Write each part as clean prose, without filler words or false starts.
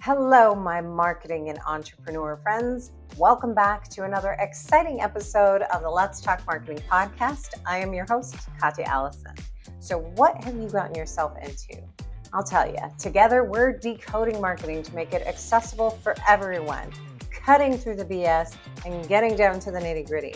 Hello, my marketing and entrepreneur friends. Welcome back to another exciting episode of the Let's Talk Marketing podcast. I am your host, Katya Allison. So what have you gotten yourself into? I'll tell you, together we're decoding marketing to make it accessible for everyone, cutting through the BS and getting down to the nitty-gritty.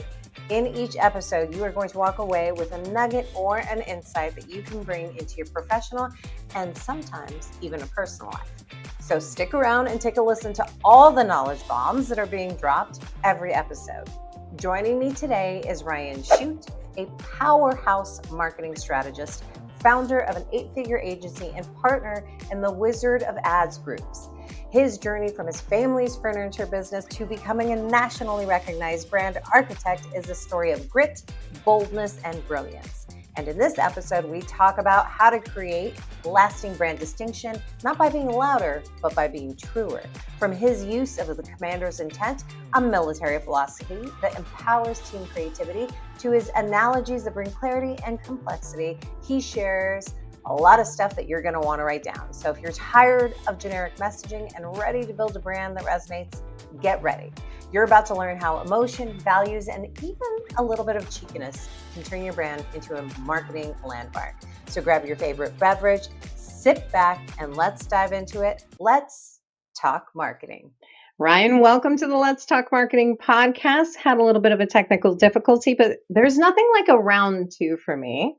In each episode, you are going to walk away with a nugget or an insight that you can bring into your professional and sometimes even a personal life. So stick around and take a listen to all the knowledge bombs that are being dropped every episode. Joining me today is Ryan Chute, a powerhouse marketing strategist, founder of an 8-figure agency and partner in the Wizard of Ads groups. His journey from his family's furniture business to becoming a nationally recognized brand architect is a story of grit, boldness, and brilliance. And in this episode, we talk about how to create lasting brand distinction, not by being louder, but by being truer. From his use of the commander's intent, a military philosophy that empowers team creativity, to his analogies that bring clarity and complexity, he shares a lot of stuff that you're going to want to write down. So if you're tired of generic messaging and ready to build a brand that resonates, get ready. You're about to learn how emotion, values, and even a little bit of cheekiness can turn your brand into a marketing landmark. So grab your favorite beverage, sit back, and let's dive into it. Let's talk marketing. Ryan, welcome to the Let's Talk Marketing podcast. Had a little bit of a technical difficulty, but there's nothing like a round two for me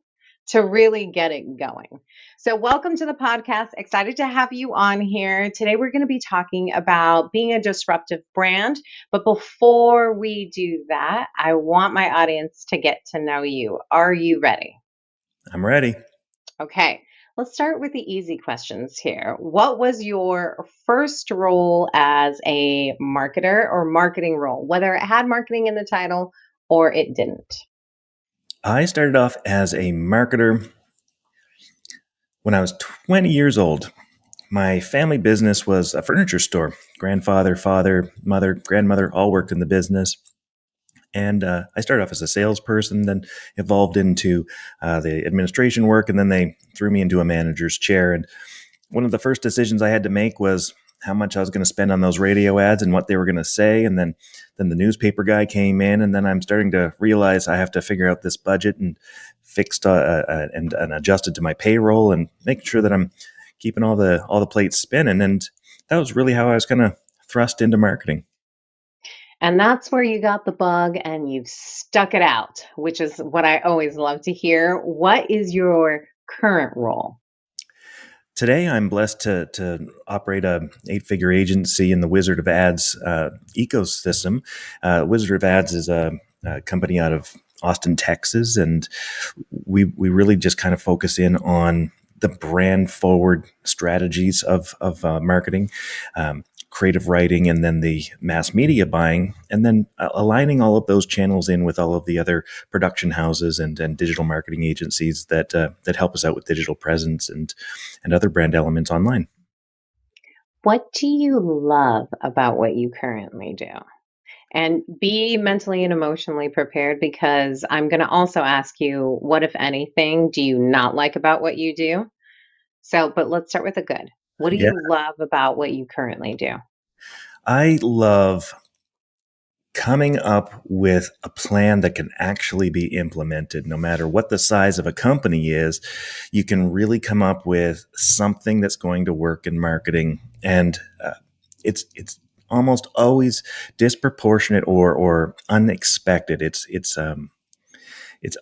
to really get it going. So welcome to the podcast. Excited to have you on here. Today we're going to be talking about being a disruptive brand. But before we do that, I want my audience to get to know you. Are you ready? I'm ready. Okay. Let's start with the easy questions here. What was your first role as a marketer or marketing role, whether it had marketing in the title or it didn't? I started off as a marketer when I was 20 years old. My family business was a furniture store. Grandfather, father, mother, grandmother all worked in the business. And I started off as a salesperson, then evolved into the administration work, and then they threw me into a manager's chair. And one of the first decisions I had to make was how much I was going to spend on those radio ads and what they were going to say. And then the newspaper guy came in, and then I'm starting to realize I have to figure out this budget and fixed and adjusted to my payroll and making sure that I'm keeping all the plates spinning. And that was really how I was kind of thrust into marketing. And that's where you got the bug and you've stuck it out, which is what I always love to hear. What is your current role? Today, I'm blessed to operate a 8-figure agency in the Wizard of Ads ecosystem. Wizard of Ads is a company out of Austin, Texas, and we really just kind of focus in on the brand forward strategies of marketing, creative writing, and then the mass media buying, and then aligning all of those channels in with all of the other production houses and digital marketing agencies that help us out with digital presence and other brand elements online. What do you love about what you currently do? And be mentally and emotionally prepared, because I'm going to also ask you, what, if anything, do you not like about what you do? So, but let's start with the good. What do Yeah. you love about what you currently do? I love coming up with a plan that can actually be implemented. No matter what the size of a company is, you can really come up with something that's going to work in marketing. And it's almost always disproportionate or unexpected. It's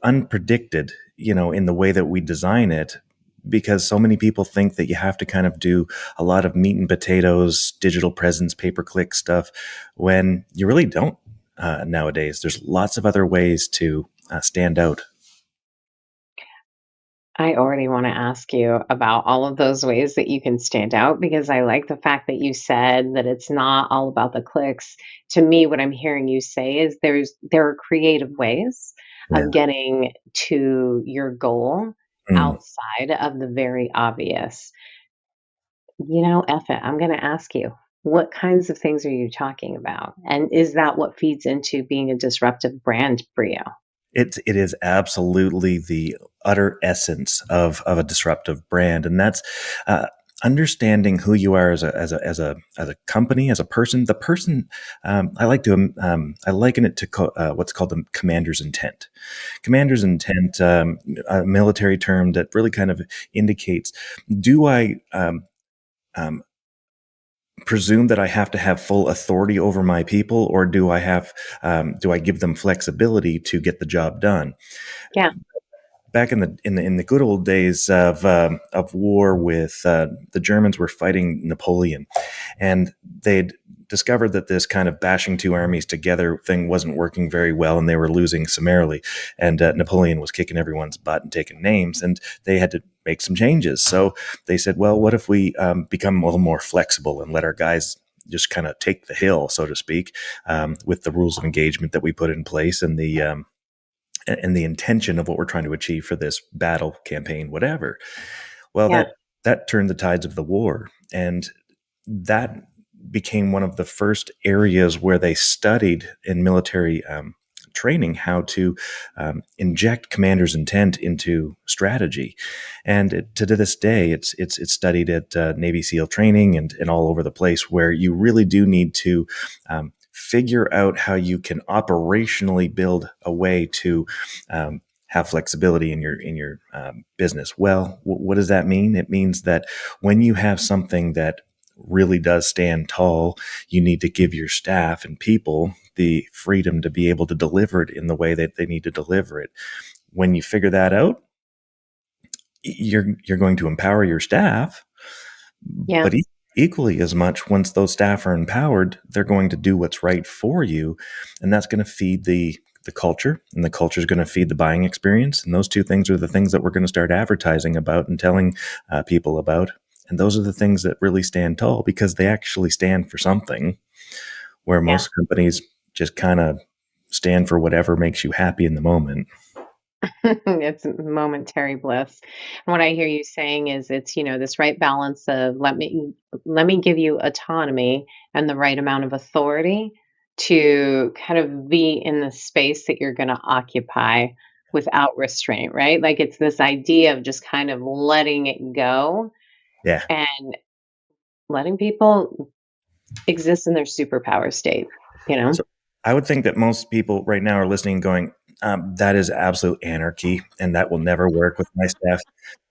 unpredicted, in the way that we design it, because so many people think that you have to kind of do a lot of meat and potatoes, digital presence, pay-per-click stuff, when you really don't. Nowadays, there's lots of other ways to stand out. I already want to ask you about all of those ways that you can stand out, because I like the fact that you said that it's not all about the clicks. To me, what I'm hearing you say is there are creative ways Yeah. of getting to your goal Mm. outside of the very obvious. Eff it, I'm going to ask you, what kinds of things are you talking about? And is that what feeds into being a disruptive brand for you? It is absolutely the utter essence of a disruptive brand, and that's understanding who you are as a company, as a person. The person, I liken it to what's called the commander's intent. Commander's intent, a military term that really kind of indicates: do I um, presume that I have to have full authority over my people, or do I give them flexibility to get the job done? Yeah. Back in the good old days of war, with the Germans were fighting Napoleon, and they'd discovered that this kind of bashing two armies together thing wasn't working very well, and they were losing summarily. And Napoleon was kicking everyone's butt and taking names, and they had to make some changes. So they said, well, what if we become a little more flexible and let our guys just kind of take the hill, so to speak, with the rules of engagement that we put in place, and the intention of what we're trying to achieve for this battle campaign, whatever. Well, Yeah. that turned the tides of the war, and that became one of the first areas where they studied in military training how to inject commander's intent into strategy. And to this day, it's studied at Navy SEAL training and all over the place, where you really do need to figure out how you can operationally build a way to have flexibility in your business. Well, what does that mean? It means that when you have something that really does stand tall, you need to give your staff and people the freedom to be able to deliver it in the way that they need to deliver it. When you figure that out, you're going to empower your staff, Yeah. but equally as much, once those staff are empowered, they're going to do what's right for you, and that's going to feed the culture, and the culture is going to feed the buying experience. And those two things are the things that we're going to start advertising about and telling people about. And those are the things that really stand tall, because they actually stand for something, where Yeah. most companies just kind of stand for whatever makes you happy in the moment. It's momentary bliss. And what I hear you saying is it's, this right balance of let me give you autonomy and the right amount of authority to kind of be in the space that you're going to occupy without restraint, right? Like it's this idea of just kind of letting it go Yeah. and letting people exist in their superpower state, you know? So I would think that most people right now are listening, going, "That is absolute anarchy, and that will never work with my staff,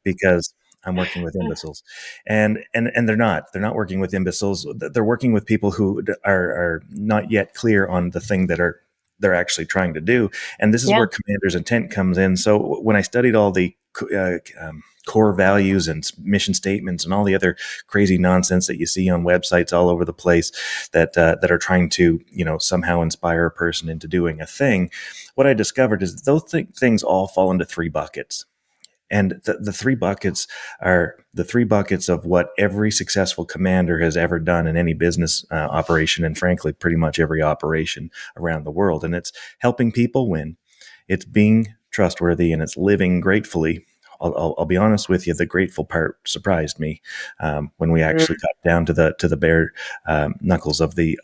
because I'm working with imbeciles." And they're not. They're not working with imbeciles. They're working with people who are not yet clear on the thing they're actually trying to do. And this is Yeah. where commander's intent comes in. So when I studied all the core values and mission statements and all the other crazy nonsense that you see on websites all over the place, that are trying to somehow inspire a person into doing a thing, what I discovered is those things all fall into three buckets. And the three buckets are the three buckets of what every successful commander has ever done in any business operation, and frankly, pretty much every operation around the world. And it's helping people win, it's being trustworthy, and it's living gratefully. I'll be honest with you. The grateful part surprised me when we actually got down to the bare knuckles of the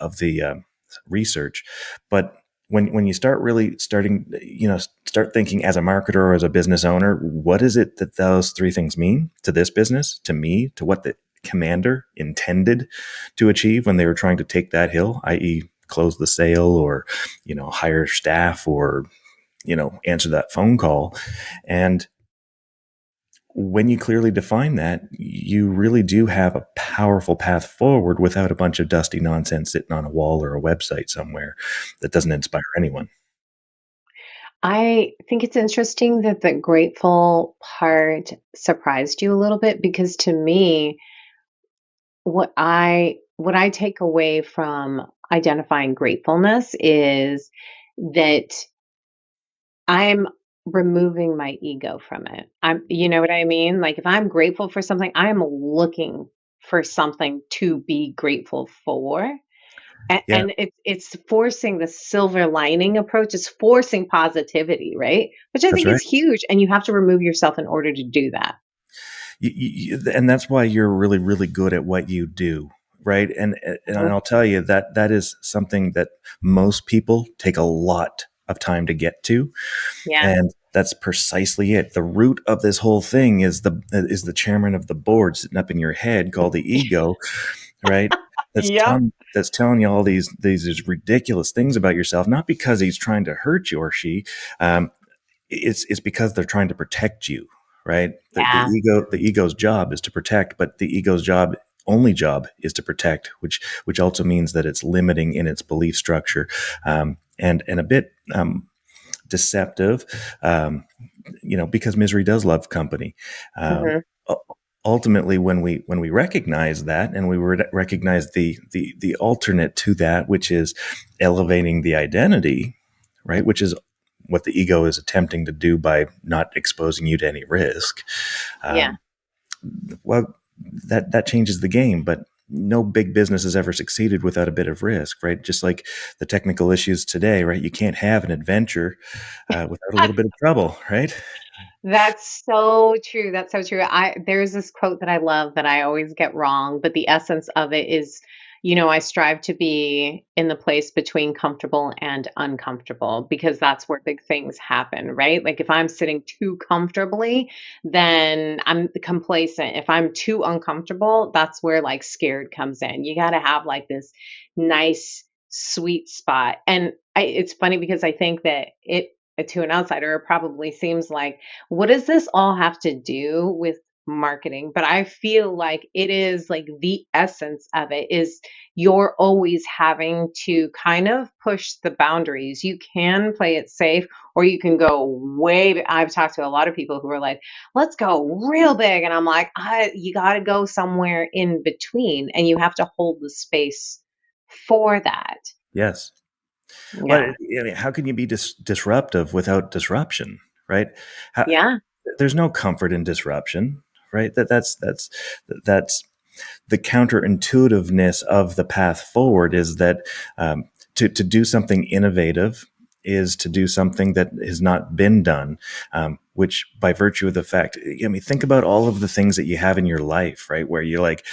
research. But when you start really start thinking as a marketer or as a business owner, what is it that those three things mean to this business, to me, to what the commander intended to achieve when they were trying to take that hill, i.e., close the sale, or hire staff, or answer that phone call. And when you clearly define that, you really do have a powerful path forward without a bunch of dusty nonsense sitting on a wall or a website somewhere that doesn't inspire anyone. I think it's interesting that the grateful part surprised you a little bit because to me, what I take away from identifying gratefulness is that I'm removing my ego from it. You know what I mean? Like if I'm grateful for something, I'm looking for something to be grateful for. And, Yeah, and it's forcing the silver lining approach. It's forcing positivity, right? Which I that's think is right. huge. And you have to remove yourself in order to do that. And that's why you're really, really good at what you do, right? And Mhm. I'll tell you that is something that most people take a lot of time to get to. Yeah. That's precisely it. The root of this whole thing is the chairman of the board sitting up in your head called the ego, right? Yep. That's telling you all these ridiculous things about yourself, not because he's trying to hurt you or she. Um, it's because they're trying to protect you, right? Yeah. The ego's job is to protect, but the ego's only job is to protect, which also means that it's limiting in its belief structure, and a bit deceptive, because misery does love company. Um, Hmm. Ultimately, when we recognize that, and we recognize the alternate to that, which is elevating the identity, right, which is what the ego is attempting to do by not exposing you to any risk. Yeah. um, well, that changes the game, but no big business has ever succeeded without a bit of risk, right? Just like the technical issues today, right? You can't have an adventure without a little bit of trouble, right? That's so true. That's so true. There's this quote that I love that I always get wrong, but the essence of it is, I strive to be in the place between comfortable and uncomfortable because that's where big things happen, right? Like if I'm sitting too comfortably, then I'm complacent. If I'm too uncomfortable, that's where like scared comes in. You got to have like this nice sweet spot. And it's funny because I think that it to an outsider, it probably seems like what does this all have to do with marketing? But I feel like it is like the essence of it is you're always having to kind of push the boundaries. You can play it safe or you can go I've talked to a lot of people who are like, let's go real big. And I'm like, you got to go somewhere in between and you have to hold the space for that. Yes. Well, Yeah. I mean, how can you be disruptive without disruption, right? How, Yeah. there's no comfort in disruption, right? That's the counterintuitiveness of the path forward is that to do something innovative is to do something that has not been done, which by virtue of the fact, I mean, think about all of the things that you have in your life, right? Where you're like,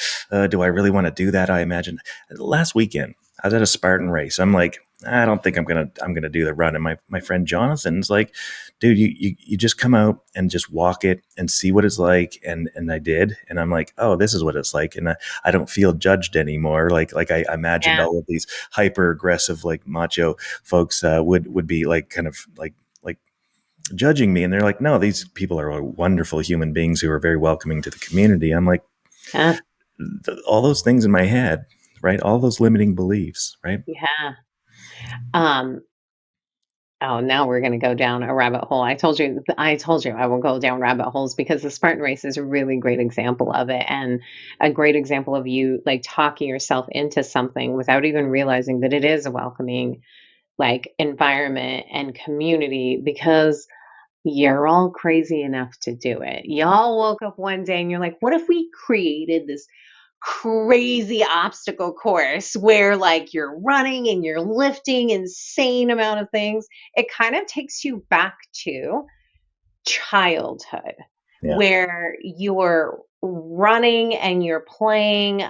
do I really want to do that? I imagine last weekend I was at a Spartan race. I'm like, I don't think I'm gonna do the run. And my friend Jonathan's like, dude, you just come out and just walk it and see what it's like. And I did, and I'm like, oh, this is what it's like, and I don't feel judged anymore. Like I imagined Yeah. all of these hyper aggressive, like macho folks would be like kind of like judging me, and they're like, no, these people are wonderful human beings who are very welcoming to the community. I'm like, Yeah. all those things in my head, right? All those limiting beliefs, right? Yeah. Um, Oh, now we're gonna go down a rabbit hole. I told you I will go down rabbit holes because the Spartan race is a really great example of it and a great example of you like talking yourself into something without even realizing that it is a welcoming like environment and community because you're all crazy enough to do it. Y'all woke up one day and you're like, what if we created this crazy obstacle course where like you're running and you're lifting insane amount of things? It kind of takes you back to childhood Yeah. where you're running and you're playing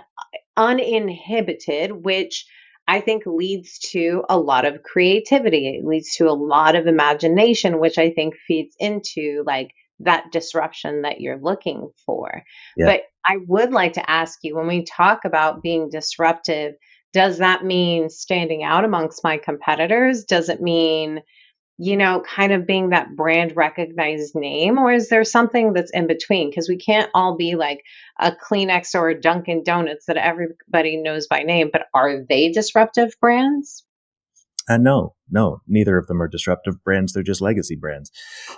uninhibited, which I think leads to a lot of creativity. It leads to a lot of imagination, which I think feeds into like that disruption that you're looking for. Yeah. But I would like to ask you when we talk about being disruptive, does that mean standing out amongst my competitors? Does it mean kind of being that brand recognized name, or is there something that's in between? Because we can't all be like a Kleenex or a Dunkin' Donuts that everybody knows by name, but are they disruptive brands? No, neither of them are disruptive brands. They're just legacy brands.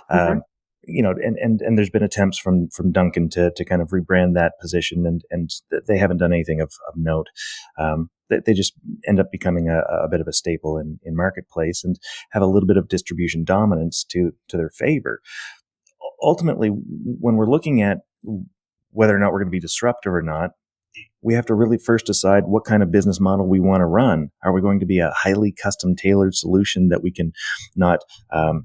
Hmm. Um, and there's been attempts from Duncan to kind of rebrand that position, and they haven't done anything of note. They just end up becoming a bit of a staple in marketplace and have a little bit of distribution dominance to their favor. Ultimately, when we're looking at whether or not we're going to be disruptive or not, we have to really first decide what kind of business model we want to run. Are we going to be a highly custom tailored solution that we can not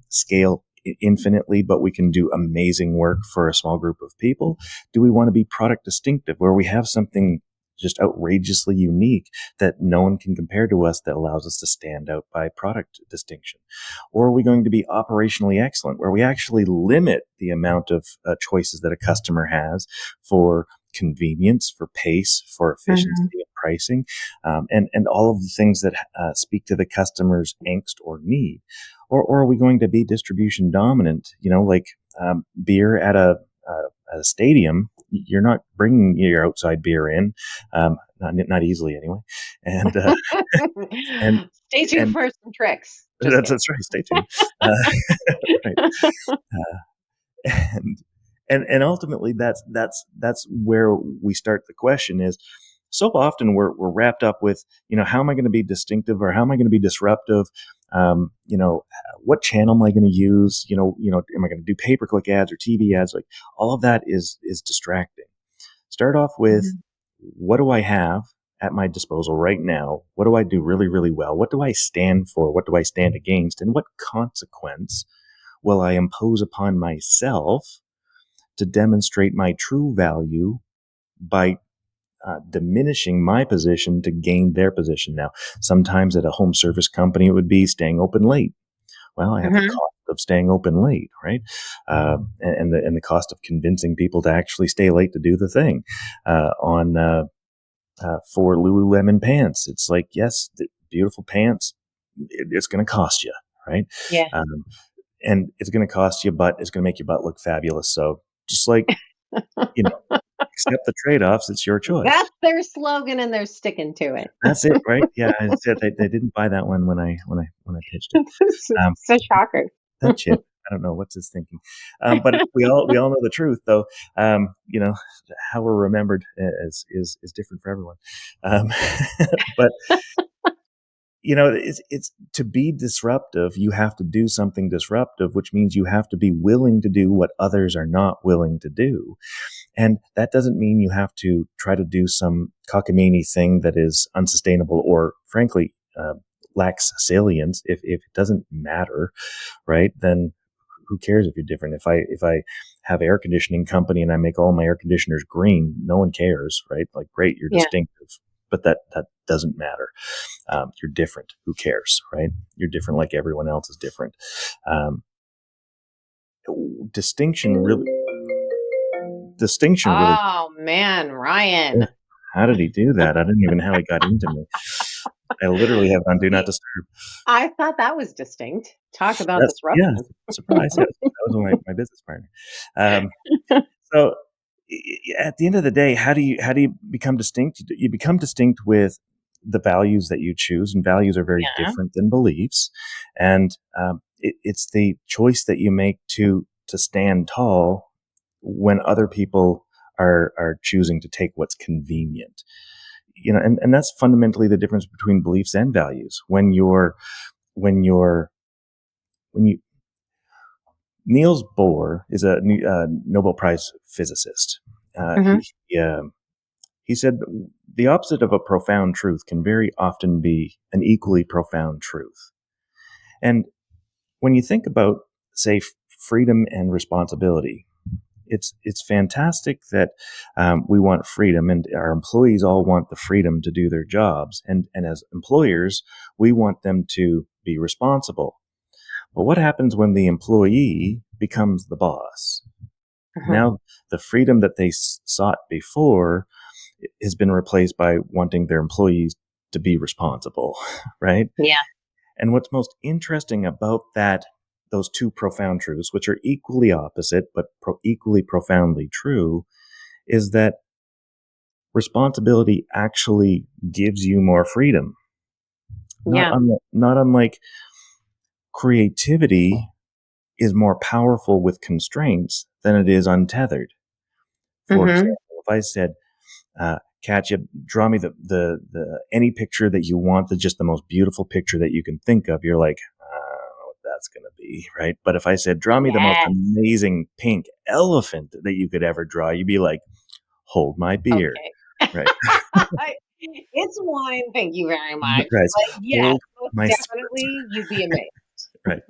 scale infinitely, but we can do amazing work for a small group of people? Do we want to be product distinctive where we have something just outrageously unique that no one can compare to us, that allows us to stand out by product distinction? Or are we going to be operationally excellent, where we actually limit the amount of choices that a customer has for convenience, for pace, for efficiency and pricing, and all of the things that speak to the customer's angst or need? Or are we going to be distribution dominant? Like beer at a stadium, you're not bringing your outside beer in, not easily anyway. And and Stay tuned and for some tricks. Just that's kidding. right. Stay tuned. Right. Uh, and and ultimately that's where we start. The question is, so often we're wrapped up with, how am I going to be distinctive, or how am I going to be disruptive? What channel am I going to use? Am I going to do pay-per-click ads or TV ads? Like, all of that is distracting. Start off with, what do I have at my disposal right now? What do I do really, really well? What do I stand for? What do I stand against? And what consequence will I impose upon myself to demonstrate my true value by diminishing my position to gain their position? Now, sometimes at a home service company, it would be staying open late. Well, I have the cost of staying open late, right? And the cost of convincing people to actually stay late to do the thing. For Lululemon pants, it's like, yes, the beautiful pants, it's going to cost you, right? Yeah. And it's going to cost you, but it's going to make your butt look fabulous. So just like, accept the trade-offs. It's your choice. That's their slogan, and they're sticking to it. That's it, right? Yeah, I said they didn't buy that one when I pitched it. It's a shocker. That chip, I don't know what's his thinking, but we all know the truth, though. How we're remembered is different for everyone. But it's to be disruptive, you have to do something disruptive, which means you have to be willing to do what others are not willing to do. And that doesn't mean you have to try to do some cockamamie thing that is unsustainable or, frankly, lacks salience. If it doesn't matter, right, then who cares if you're different? If I have air conditioning company and I make all my air conditioners green, no one cares, right? Like, great, you're distinctive, but that doesn't matter. You're different. Who cares, right? You're different, like everyone else is different. Distinction really. Oh man, Ryan! How did he do that? I didn't even know how he got into me. I literally have on Do Not Disturb. I thought that was distinct. Talk about disruption. Yeah, surprise. Yes, that was my business partner. So at the end of the day, how do you become distinct? You become distinct with the values that you choose, and values are very different than beliefs. And it's the choice that you make to stand tall when other people are choosing to take what's convenient. And that's fundamentally the difference between beliefs and values. When you Niels Bohr is a Nobel Prize physicist. He said the opposite of a profound truth can very often be an equally profound truth. And when you think about, say, freedom and responsibility, it's fantastic that we want freedom, and our employees all want the freedom to do their jobs. And as employers, we want them to be responsible. But what happens when the employee becomes the boss? Now, the freedom that they sought before has been replaced by wanting their employees to be responsible, right? Yeah. And what's most interesting about those two profound truths, which are equally opposite but equally profoundly true, is that responsibility actually gives you more freedom. Not unlike creativity is more powerful with constraints than it is untethered. For example, if I said, Katya, draw me the any picture that you want, just the most beautiful picture that you can think of, you're like, that's going to be right. But if I said, draw me the most amazing pink elephant that you could ever draw, you'd be like, hold my beer. Okay. Right. It's wine. Thank you very much. Right. But yeah, definitely you'd be amazed. Right.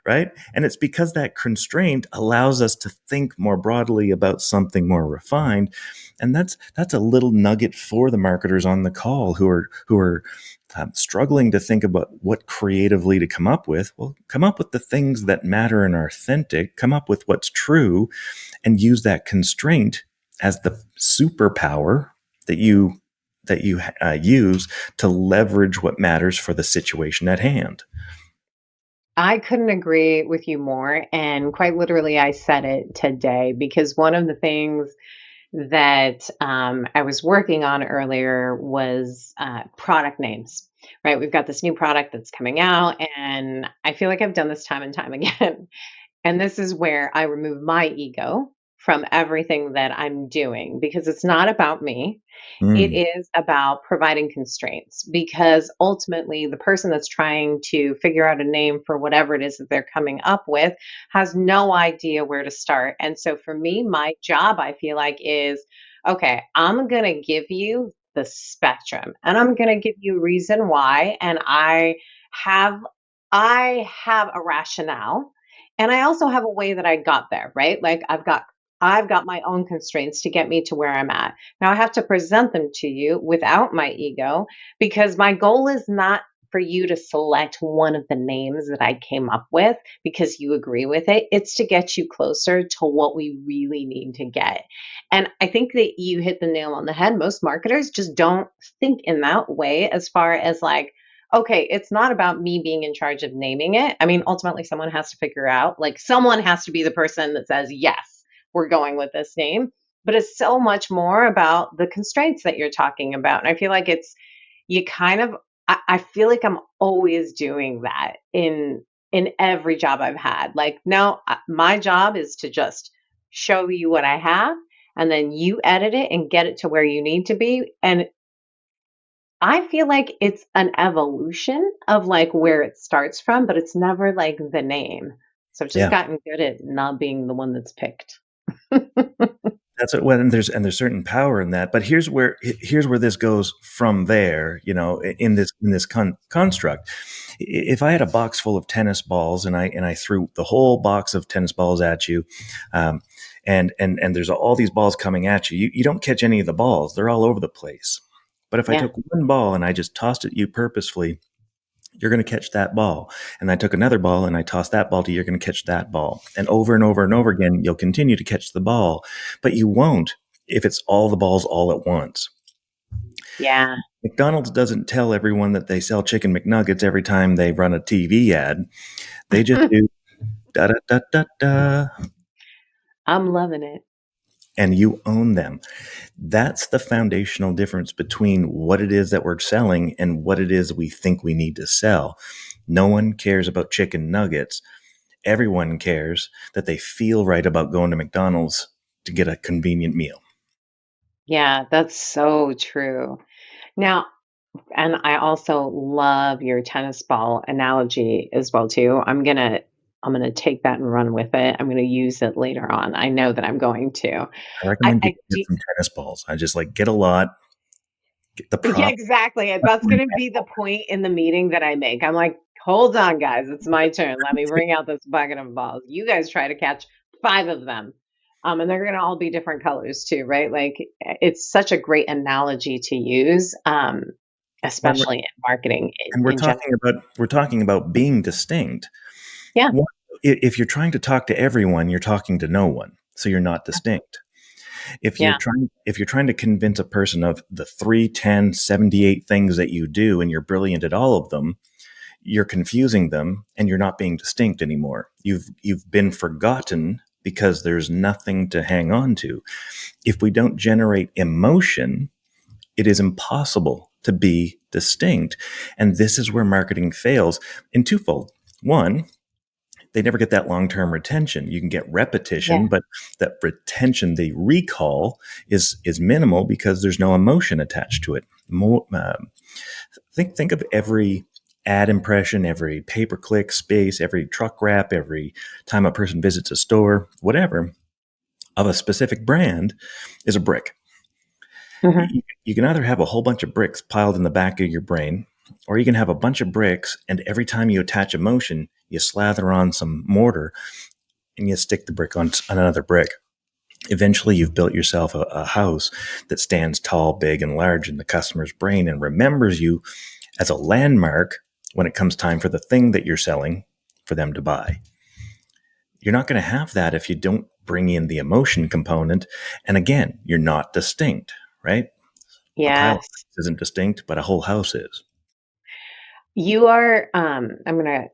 Right. And it's because that constraint allows us to think more broadly about something more refined. And that's a little nugget for the marketers on the call who are struggling to think about what creatively to come up with. Well, come up with the things that matter and are authentic, come up with what's true, and use that constraint as the superpower that you use to leverage what matters for the situation at hand. I couldn't agree with you more. And quite literally, I said it today because one of the things that I was working on earlier was product names, right? We've got this new product that's coming out, and I feel like I've done this time and time again. And this is where I remove my ego from everything that I'm doing because it's not about me. It Mm, is about providing constraints because ultimately the person that's trying to figure out a name for whatever it is that they're coming up with has no idea where to start. And so for me, my job, I feel like, is okay, I'm going to give you the spectrum and I'm going to give you reason why. And have I have a rationale, and I also have a way that I got there, right? Like I've got my own constraints to get me to where I'm at. Now I have to present them to you without my ego because my goal is not for you to select one of the names that I came up with because you agree with it. It's to get you closer to what we really need to get. And I think that you hit the nail on the head. Most marketers just don't think in that way as far as like, okay, it's not about me being in charge of naming it. I mean, ultimately, someone has to figure out, like, someone has to be the person that says, yes, we're going with this name. But it's so much more about the constraints that you're talking about. And I feel like you kind of, I feel like I'm always doing that in every job I've had. Like, no, my job is to just show you what I have, and then you edit it and get it to where you need to be. And I feel like it's an evolution of like where it starts from, but it's never like the name. So I've just yeah. gotten good at not being the one that's picked. That's it. Well, and there's certain power in that. But here's where this goes from there. In this construct, if I had a box full of tennis balls and I threw the whole box of tennis balls at you, um, and there's all these balls coming at you, you don't catch any of the balls. They're all over the place. But if I Yeah. took one ball and I just tossed it at you purposefully, you're going to catch that ball. And I took another ball and I tossed that ball to you, you're going to catch that ball. And over and over again, you'll continue to catch the ball, but you won't if it's all the balls all at once. Yeah. McDonald's doesn't tell everyone that they sell chicken McNuggets every time they run a TV ad. They just do da da da da da, I'm loving it. and you own them. That's the foundational difference between what it is that we're selling and what it is we think we need to sell. No one cares about chicken nuggets. Everyone cares that they feel right about going to McDonald's to get a convenient meal. Yeah, that's so true. Now, and I also love your tennis ball analogy as well too. I'm gonna take that and run with it. I'm gonna use it later on. I know that I'm going to. I I, recommend you I get do. some tennis balls. I just like get a lot, get the Yeah, prop. exactly. That's going to be the point in the meeting that I make. I'm like, hold on, guys. It's my turn. Let me bring out this bucket of balls. You guys try to catch five of them. And they're going to all be different colors too, right? Like, it's such a great analogy to use, When we're, especially in marketing and we're in general. talking about being distinct. Yeah. One, if you're trying to talk to everyone, you're talking to no one, so you're not distinct. Yeah. If you're trying to convince a person of the 3, 10, 78 things that you do and you're brilliant at all of them, you're confusing them and you're not being distinct anymore. You've been forgotten because there's nothing to hang on to. If we don't generate emotion, it is impossible to be distinct. And this is where marketing fails in twofold. One, they never get that long-term retention. You can get Yeah. repetition, but that retention, the recall is minimal because there's no emotion attached to it. Think of every ad impression, every pay-per-click space, every truck wrap, every time a person visits a store, whatever, of a specific brand is a brick. Hmm. You can either have a whole bunch of bricks piled in the back of your brain, Or you can have a bunch of bricks, and every time you attach a motion, you slather on some mortar and you stick the brick on another brick. Eventually, you've built yourself a house that stands tall, big, and large in the customer's brain and remembers you as a landmark when it comes time for the thing that you're selling for them to buy. You're not going to have that if you don't bring in the emotion component. And again, you're not distinct, right? A pile of Yes. bricks isn't distinct, but a whole house is. You are, I'm gonna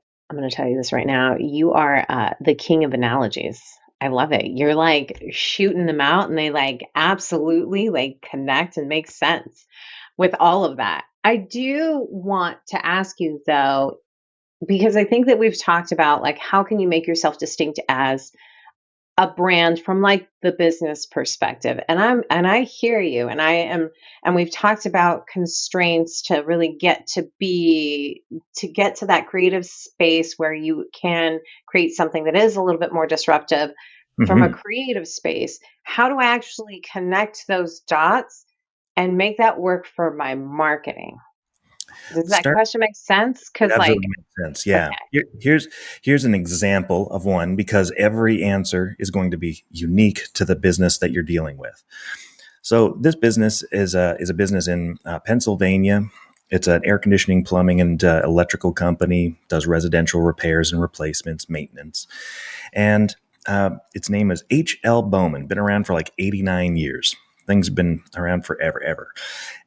tell you this right now. You are the king of analogies. I love it. You're like shooting them out and they like absolutely like connect and make sense with all of that. I do want to ask you though, because I think that we've talked about like how can you make yourself distinct as a brand from like the business perspective. And I hear you and I am and we've talked about constraints to really get to that creative space where you can create something that is a little bit more disruptive from a Mm-hmm. creative space. How do I actually connect those dots and make that work for my marketing? Does that Start. question make sense? It Cuz like absolutely makes sense. Yeah. okay. Here's an example of one because every answer is going to be unique to the business that you're dealing with. So this business is a business in Pennsylvania. It's an air conditioning, plumbing, and electrical company. Does residential repairs and replacements, maintenance, and its name is H.L. Bowman. Been around for like 89 years. Things have been around forever, ever,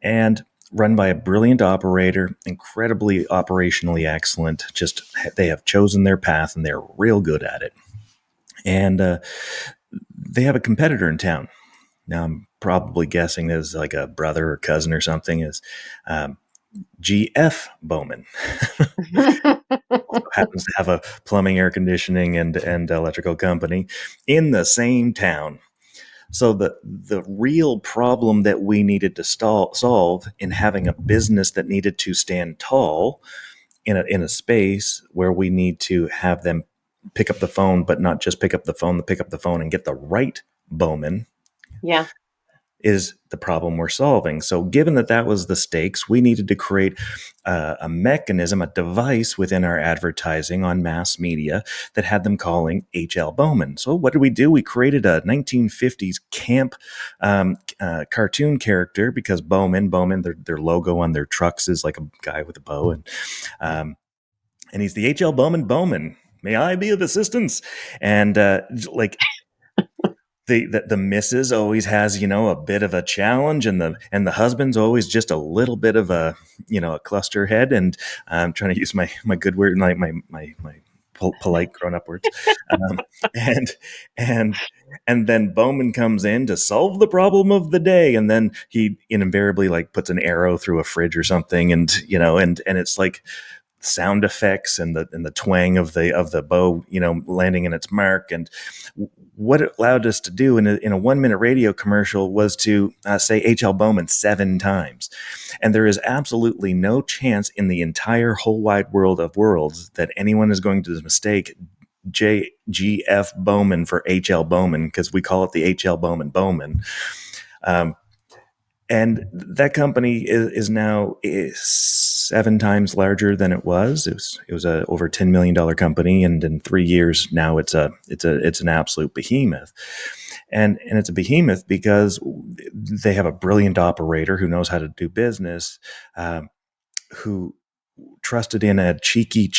and run by a brilliant operator, incredibly operationally excellent. Just they have chosen their path and they're real good at it. And they have a competitor in town. Now I'm probably guessing there's like a brother or cousin or something is um, G.F. Bowman. Also happens to have a plumbing, air conditioning, and electrical company in the same town. So the real problem that we needed to solve in having a business that needed to stand tall in a space where we need to have them pick up the phone, but not just pick up the phone, pick up the phone and get the right Bowman Yeah. is the problem we're solving. So, given that that was the stakes, we needed to create a mechanism, a device within our advertising on mass media that had them calling H.L. Bowman. So, what did we do? We created a 1950s camp cartoon character because Bowman, their logo on their trucks is like a guy with a bow, um, and he's the H.L. Bowman. May I be of assistance? And like the missus always has a bit of a challenge, and the husband's always just a little bit of a cluster head, and I'm trying to use my good word, like my polite grown up words, um, and and and then Bowman comes in to solve the problem of the day, and then he invariably like puts an arrow through a fridge or something, and it's like sound effects and the twang of the bow landing in its mark. And what it allowed us to do in a 1 minute radio commercial was to say H.L. Bowman 7 times. And there is absolutely no chance in the entire whole wide world of worlds that anyone is going to mistake G.F. Bowman for H.L. Bowman, because we call it the H.L. Bowman. Um, and that company is now 7 times larger than it was. It was a over $10 million company, and in 3 years now it's an absolute behemoth. And it's a behemoth because they have a brilliant operator who knows how to do business, who trusted in a cheeky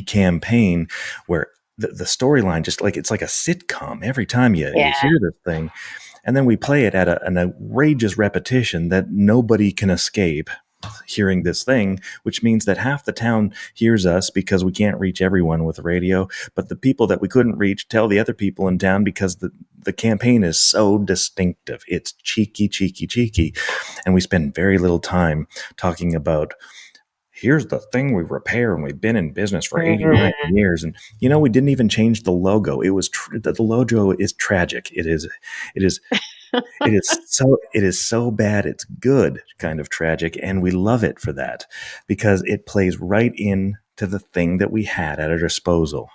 campaign where the storyline just like it's like a sitcom every time you Yeah. hear this thing. And then we play it at an outrageous repetition that nobody can escape hearing this thing, which means that half the town hears us because we can't reach everyone with radio. But the people that we couldn't reach tell the other people in town because the campaign is so distinctive. It's cheeky. And we spend very little time talking about here's the thing we repair, and we've been in business for 89 Mhm. years. And we didn't even change the logo. It was the logo is tragic. It is it is so bad it's good kind of tragic, and we love it for that because it plays right in to the thing that we had at our disposal.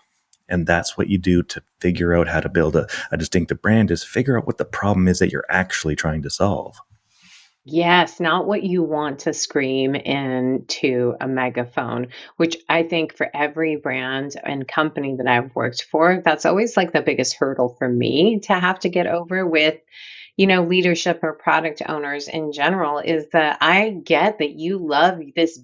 And that's what you do to figure out how to build a distinctive brand, is figure out what the problem is that you're actually trying to solve. Yes, not what you want to scream into a megaphone, which I think for every brand and company that I've worked for, that's always like the biggest hurdle for me to have to get over with, leadership or product owners in general is that I get that you love this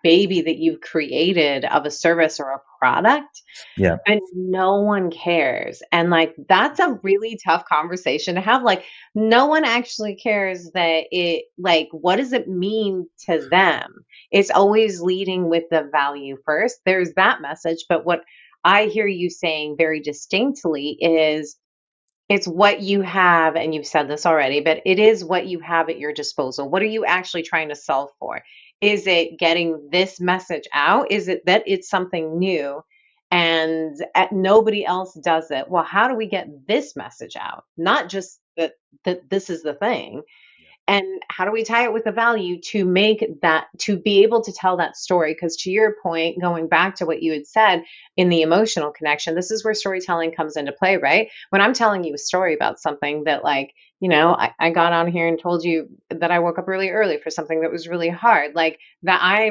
baby that you've created of a service or a product, Yeah. and no one cares. And like that's a really tough conversation to have. Like no one actually cares that it like what does it mean to them? It's always leading with the value first. There's that message, but what I hear you saying very distinctly is it's what you have, and you've said this already, but it is what you have at your disposal. What are you actually trying to solve for? Is it getting this message out? Is it that it's something new and nobody else does it? Well, how do we get this message out? Not just that this is the thing, and how do we tie it with the value to make that to be able to tell that story? Because to your point, going back to what you had said in the emotional connection, this is where storytelling comes into play, right? When I'm telling you a story about something that like, I got on here and told you that I woke up really early for something that was really hard, like that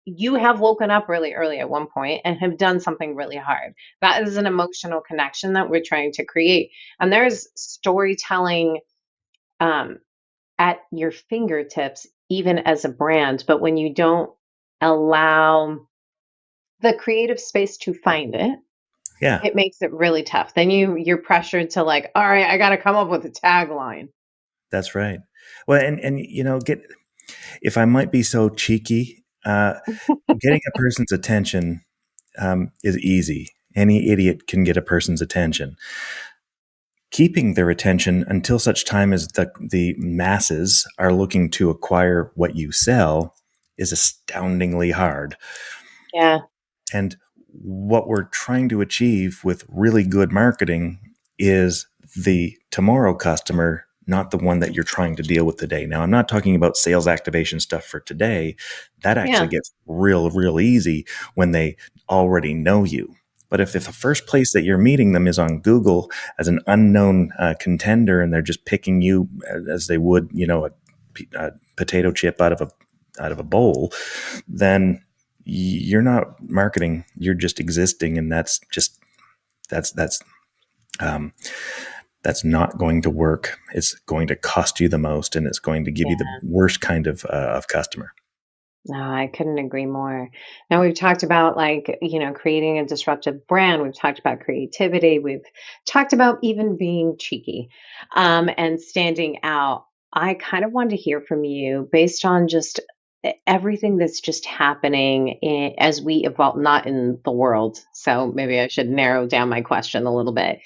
you have woken up really early at one point and have done something really hard. That is an emotional connection that we're trying to create. And there's storytelling um, at your fingertips, even as a brand. But when you don't allow the creative space to find it, Yeah. it makes it really tough. Then you're pressured to like, all right, I got to come up with a tagline. That's right. Well, and get if I might be so cheeky, getting a person's attention is easy. Any idiot can get a person's attention. Keeping their attention until such time as the masses are looking to acquire what you sell is astoundingly hard. Yeah, And what we're trying to achieve with really good marketing is the tomorrow customer, not the one that you're trying to deal with today. Now, I'm not talking about sales activation stuff for today. That actually yeah, gets real easy when they already know you. But if the first place that you're meeting them is on Google as an unknown contender, and they're just picking you as they would, a potato chip out of a bowl, then you're not marketing, you're just existing, and that's that's um, that's not going to work. It's going to cost you the most, and it's going to give you the yeah. worst kind of customer. No, I couldn't agree more. Now we've talked about like, creating a disruptive brand. We've talked about creativity. We've talked about even being cheeky, and standing out. I kind of wanted to hear from you based on just everything that's just happening as we evolve, not in the world. So maybe I should narrow down my question a little bit.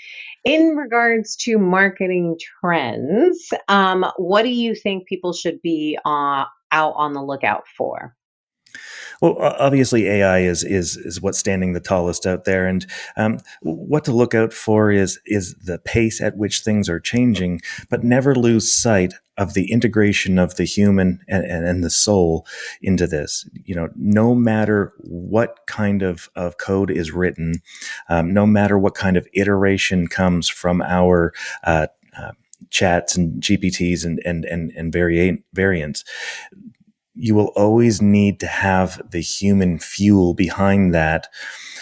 In regards to marketing trends, what do you think people should be out on the lookout for? Well, obviously, AI is what's standing the tallest out there, and what to look out for is the pace at which things are changing, but never lose sight of the integration of the human and the soul into this. No matter what kind of code is written, no matter what kind of iteration comes from our chats and GPTs and variants, you will always need to have the human fuel behind that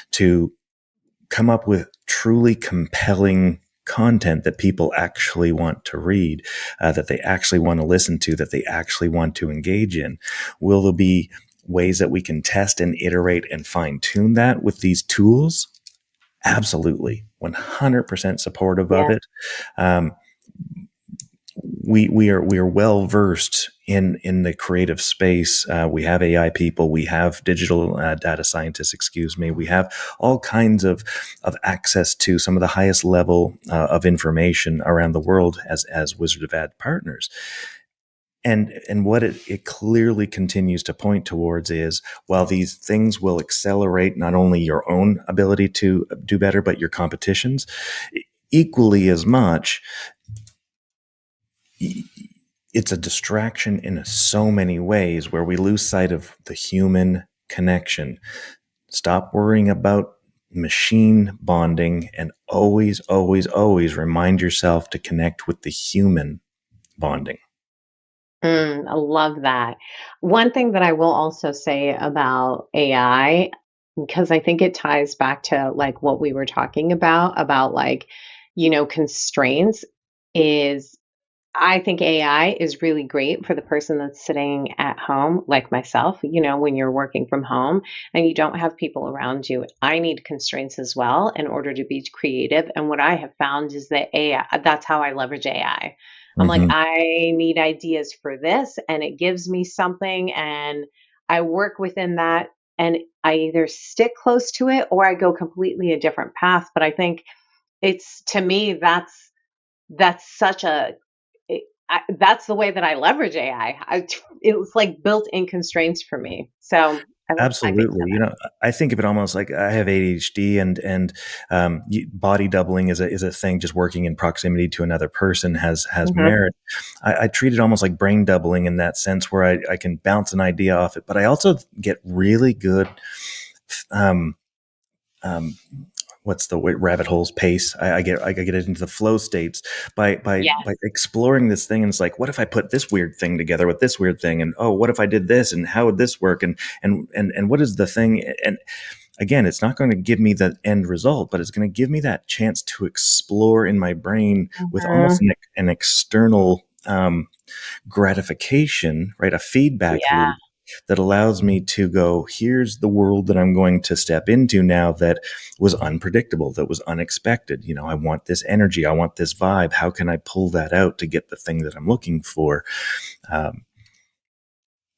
to come up with truly compelling content that people actually want to read, that they actually want to listen to, that they actually want to engage in. Will there be ways that we can test and iterate and fine tune that with these tools? Absolutely. 100% supportive of Yeah. it. Um, we are well versed in the creative space. We have AI people, we have digital data scientists. Excuse me. We have all kinds of access to some of the highest level of information around the world as Wizard of Ad partners. And what it clearly continues to point towards is, while these things will accelerate not only your own ability to do better, but your competitions equally as much, it's a distraction in so many ways where we lose sight of the human connection. Stop worrying about machine bonding and always remind yourself to connect with the human bonding. I love that. One thing that I will also say about AI, because I think it ties back to like what we were talking about like, constraints, is I think AI is really great for the person that's sitting at home, like myself, when you're working from home and you don't have people around you. I need constraints as well in order to be creative. And what I have found is that AI, that's how I leverage AI. I'm like, Hmm. I need ideas for this, and it gives me something, and I work within that. And I either stick close to it or I go completely a different path. But I think it's to me, that's such a that's the way that I leverage AI. It was like built-in constraints for me. So I think Absolutely. I think of it almost like I have ADHD, and body doubling is a thing. Just working in proximity to another person has so. merit. I treat it almost like brain doubling in that sense, where I can bounce an idea off it, but I also get really good. Um, um, what's the word? Rabbit holes pace. I get it into the flow states by Yes. exploring this thing. And it's like, what if I put this weird thing together with this weird thing? And oh, what if I did this? And how would this work? And what is the thing? And again, it's not going to give me the end result, but it's going to give me that chance to explore in my brain with almost Mhm. an external gratification, right? A feedback Yeah. loop that allows me to go, here's the world that I'm going to step into now that was unpredictable, that was unexpected. I want this energy, I want this vibe. How can I pull that out to get the thing that I'm looking for? Um,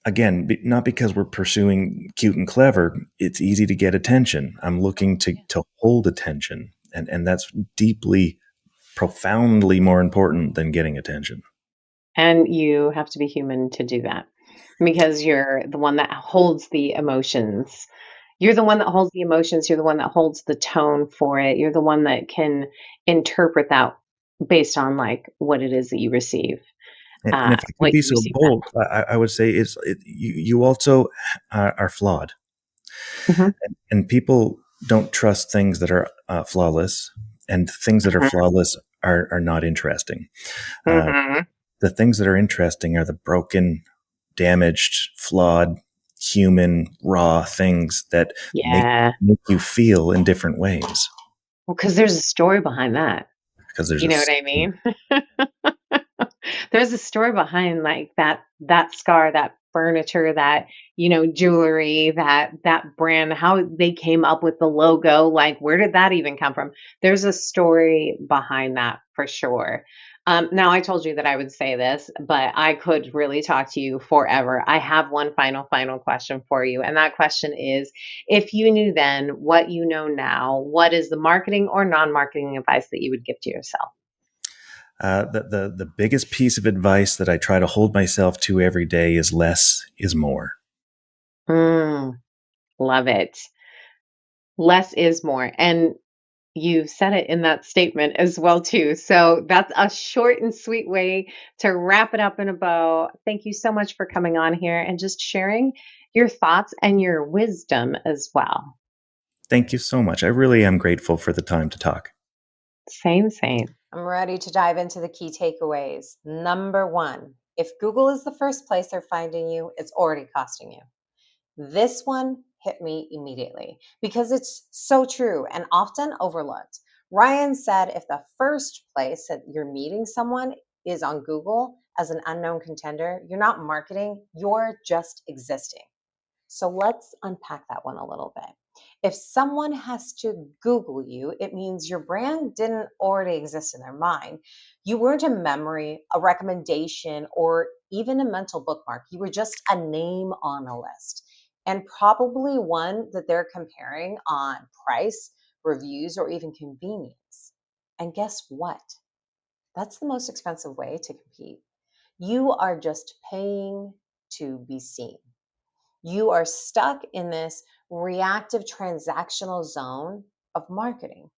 Again, not because we're pursuing cute and clever. It's easy to get attention. I'm looking to hold attention. And that's deeply, profoundly more important than getting attention. And you have to be human to do that because you're the one that holds the emotions. You're the one that holds the emotions. You're the one that holds the tone for it. You're the one that can interpret that based on like what it is that you receive, And if I could what be you so receive back. bold, I would say you also are flawed, Mhm. and people don't trust things that are flawless, and things that are Mhm. flawless are not interesting. Uh, Mhm. the things that are interesting are the broken, damaged, flawed, human, raw things that Yeah. make you feel in different ways. Well, because there's a story behind that. Because there's You a know what I mean? There's a story behind, like, that scar, that furniture, that, jewelry, that brand, how they came up with the logo, like, where did that even come from? There's a story behind that for sure. Now I told you that I would say this, but I could really talk to you forever. I have one final question for you, and that question is, if you knew then what you know now, what is the marketing or non-marketing advice that you would give to yourself? the biggest piece of advice that I try to hold myself to every day is less is more. Mm, love it. Less is more. And you said it in that statement as well too. So that's a short and sweet way to wrap it up in a bow. Thank you so much for coming on here and just sharing your thoughts and your wisdom as well. Thank you so much. I really am grateful for the time to talk. Same, same. I'm ready to dive into the key takeaways. Number one, if Google is the first place they're finding you, it's already costing you. This one hit me immediately because it's so true and often overlooked. Ryan said if the first place that you're meeting someone is on Google as an unknown contender, you're not marketing, you're just existing. So let's unpack that one a little bit. If someone has to Google you, it means your brand didn't already exist in their mind. You weren't a memory, a recommendation, or even a mental bookmark. You were just a name on a list, and probably one that they're comparing on price, reviews, or even convenience. And guess what? That's the most expensive way to compete. You are just paying to be seen. You are stuck in this reactive transactional zone of marketing.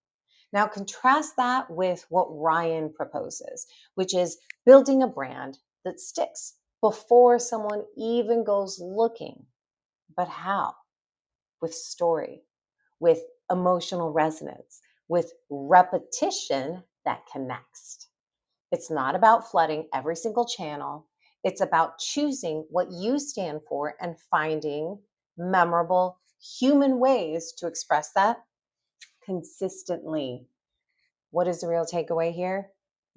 Now, contrast that with what Ryan proposes, which is building a brand that sticks before someone even goes looking. But how? With story, with emotional resonance, with repetition that connects. It's not about flooding every single channel. It's about choosing what you stand for and finding memorable human ways to express that consistently. What is the real takeaway here?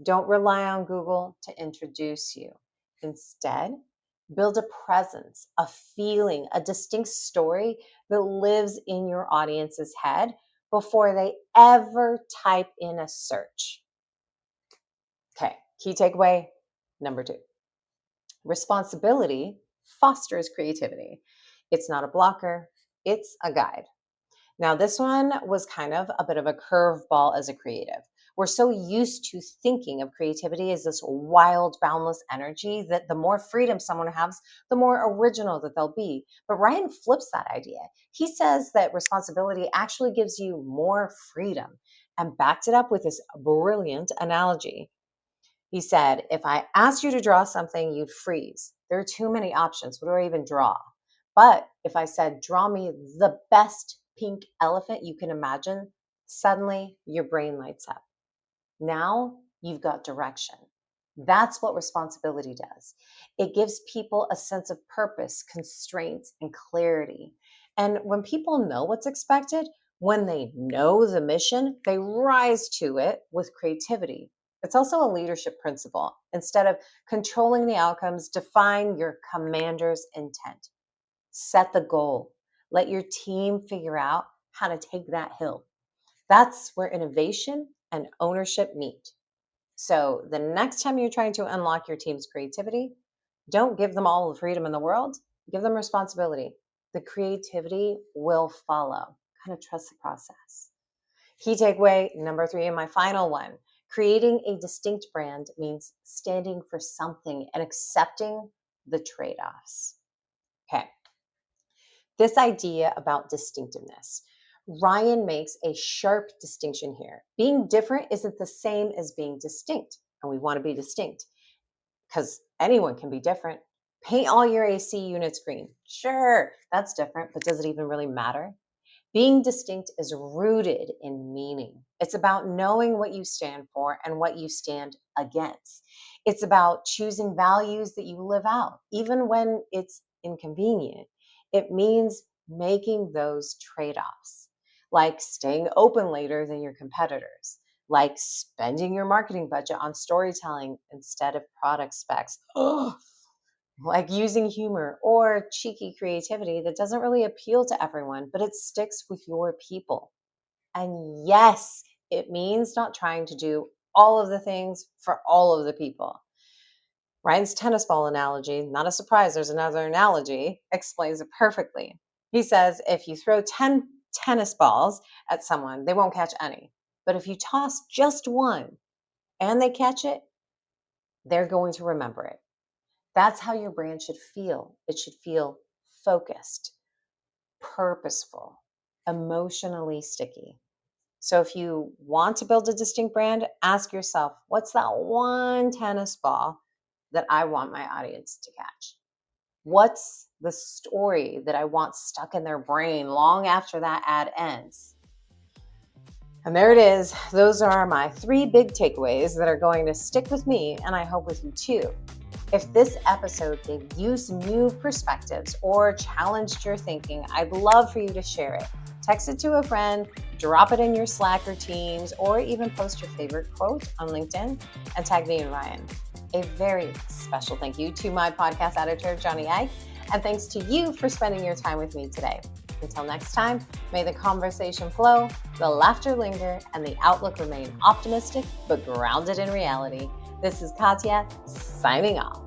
Don't rely on Google to introduce you. Instead, build a presence, a feeling, a distinct story that lives in your audience's head before they ever type in a search. Okay, key takeaway number 2. Responsibility fosters creativity. It's not a blocker, it's a guide. Now, this one was kind of a bit of a curveball as a creative. We're so used to thinking of creativity as this wild, boundless energy that the more freedom someone has, the more original that they'll be. But Ryan flips that idea. He says that responsibility actually gives you more freedom and backed it up with this brilliant analogy. He said, if I asked you to draw something, you'd freeze. There are too many options. What do I even draw? But if I said, draw me the best pink elephant you can imagine, suddenly your brain lights up. Now you've got direction. That's what responsibility does. It gives people a sense of purpose, constraints, and clarity. And when people know what's expected, when they know the mission, they rise to it with creativity. It's also a leadership principle. Instead of controlling the outcomes, define your commander's intent. Set the goal. Let your team figure out how to take that hill. That's where innovation and ownership meet. So the next time you're trying to unlock your team's creativity, don't give them all the freedom in the world. Give them responsibility. The creativity will follow. Kind of trust the process. Key takeaway number 3, and my final one. Creating a distinct brand means standing for something and accepting the trade-offs. Okay. This idea about distinctiveness. Ryan makes a sharp distinction here. Being different isn't the same as being distinct, and we want to be distinct because anyone can be different. Paint all your AC units green. Sure, that's different, but does it even really matter? Being distinct is rooted in meaning. It's about knowing what you stand for and what you stand against. It's about choosing values that you live out, even when it's inconvenient. It means making those trade-offs, like staying open later than your competitors, like spending your marketing budget on storytelling instead of product specs. Like using humor or cheeky creativity that doesn't really appeal to everyone, but it sticks with your people. And yes, it means not trying to do all of the things for all of the people. Ryan's tennis ball analogy, not a surprise, there's another analogy, explains it perfectly. He says if you throw 10 tennis balls at someone, they won't catch any. But if you toss just one and they catch it, they're going to remember it. That's how your brand should feel. It should feel focused, purposeful, emotionally sticky. So if you want to build a distinct brand, ask yourself, what's that one tennis ball that I want my audience to catch? What's the story that I want stuck in their brain long after that ad ends? And there it is. Those are my 3 big takeaways that are going to stick with me, and I hope with you too. If this episode gave you some new perspectives or challenged your thinking, I'd love for you to share it. Text it to a friend, drop it in your Slack or Teams, or even post your favorite quote on LinkedIn and tag me and Ryan. A very special thank you to my podcast editor, Johnny Ike, and thanks to you for spending your time with me today. Until next time, may the conversation flow, the laughter linger, and the outlook remain optimistic but grounded in reality. This is Katya signing off.